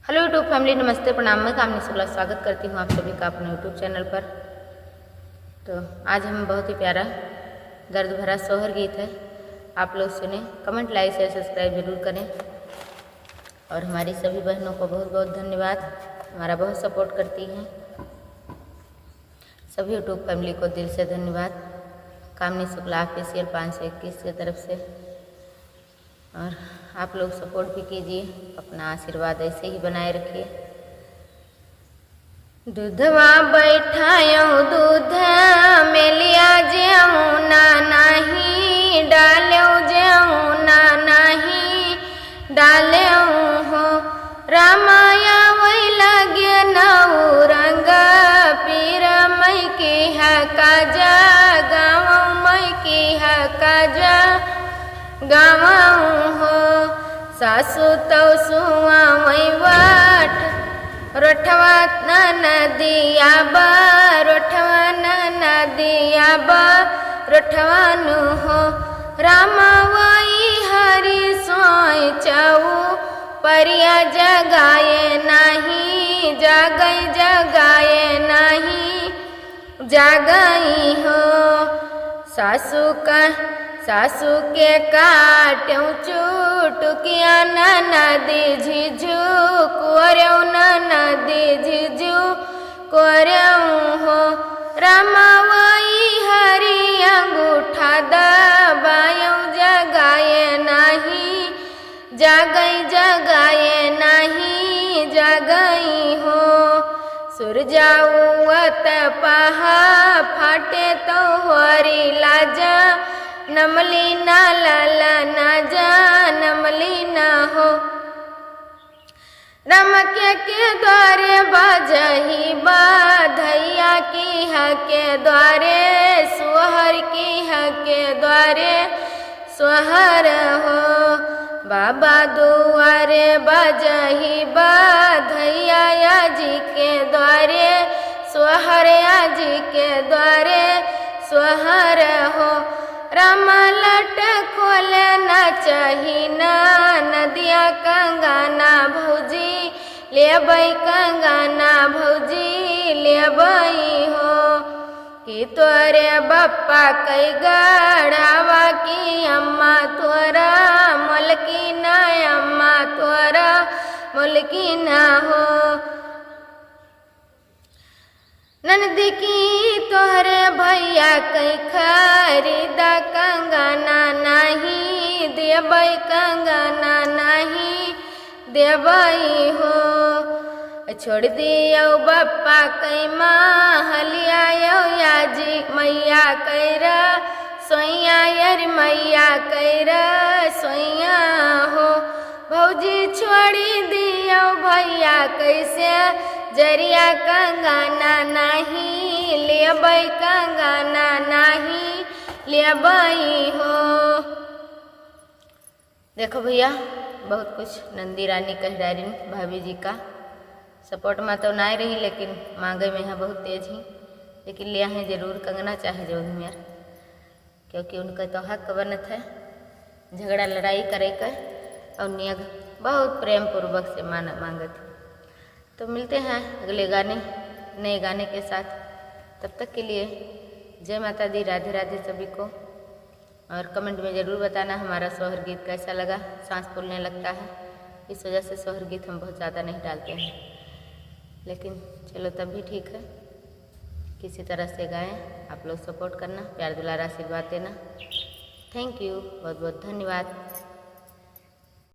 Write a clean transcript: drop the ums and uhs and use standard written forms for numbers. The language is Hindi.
हेलो यूट्यूब फैमिली, नमस्ते, प्रणाम। मैं कामनी शुक्ला स्वागत करती हूँ आप सभी का अपने यूट्यूब चैनल पर। तो आज हम बहुत ही प्यारा दर्द भरा सोहर गीत है, आप लोग सुने। कमेंट, लाइक, शेयर, सब्सक्राइब जरूर करें। और हमारी सभी बहनों को बहुत बहुत धन्यवाद, हमारा बहुत सपोर्ट करती हैं। सभी यूट्यूब फैमिली को दिल से धन्यवाद। कामनी शुक्ला ऑफिशियल 521 की तरफ से। और आप लोग सपोर्ट भी कीजिए, अपना आशीर्वाद ऐसे ही बनाए रखिए। दूधवा बैठायो दूध में लिया जमुना नहीं, डालो जमुना नहीं डालो हो। रामाया वही लगे नऊ रंग पीर मई की है काजा, गाँव मई की है काजा गाँव हो। सासू तो सुआ मई वाट रोठवा नदिया बा, रोठवा नदिया बा रोठवा नु हो। रामा वही हरि सोई चाऊ परिया जगाए नहीं, जागई जगाए नहीं जागई हो। सासू के काट्यों चुटकिया नदी झिझू कोर्यों नदी झिझू कोर्यों हो। रामा वही हरि अंगूठा दबायों जगाए नहीं, जागई जगाए नहीं जागई हो। सुरजाऊत पहा फाटे तो हरी लाजा, नमली ना लाला ना जा नमली ना हो। रमके के द्वारे बजही बधैया की हके द्वारे, सोहर की हके द्वारे सोहर हो। बाबा दुआरे बजही बधैया जी के द्वारे, सोहर जी के द्वारे सोहर हो। रामा लट खोले न चाही ना नदिया कंगाना भौजी ले बई, कंगाना भौजी ले बई हो। कि तोरे बप्पा कई गढ़ावा की अम्मा तोरा मोलकी ना, अम्मा तोरा मोलकी ना हो। ननदी की तोहरे भैया कई खरीदा कंगना नहीं, देबई कंगना नहीं देबई हो। छोड़ दियो बप्पा कई महलिया याजी मैया कैरा सोइया, यार मैया कैरा सोइया हो। भौजी छोड़ी दियो भैया कैसे जरिया कंगना नहीं, लेबई कंगना नहीं लेबई हो। देखो भैया, बहुत कुछ नंदी रानी कहडारिन भाभी जी का सपोर्ट में तो ना रही, लेकिन मांगे में है बहुत तेज ही। लेकिन लिया है जरूर कंगना चाहे जो भी यार, क्योंकि उनका तो हक बनत है झगड़ा लड़ाई करे का, और नियग बहुत प्रेम पूर्वक से मांगत। तो मिलते हैं अगले गाने, नए गाने के साथ। तब तक के लिए जय माता दी, राधे राधे सभी को। और कमेंट में ज़रूर बताना हमारा सोहर गीत कैसा लगा। सांस फूलने लगता है, इस वजह से सोहर गीत हम बहुत ज़्यादा नहीं डालते हैं, लेकिन चलो तब भी ठीक है, किसी तरह से गाएं। आप लोग सपोर्ट करना, प्यार दुलारा आशीर्वाद देना। थैंक यू, बहुत बहुत धन्यवाद।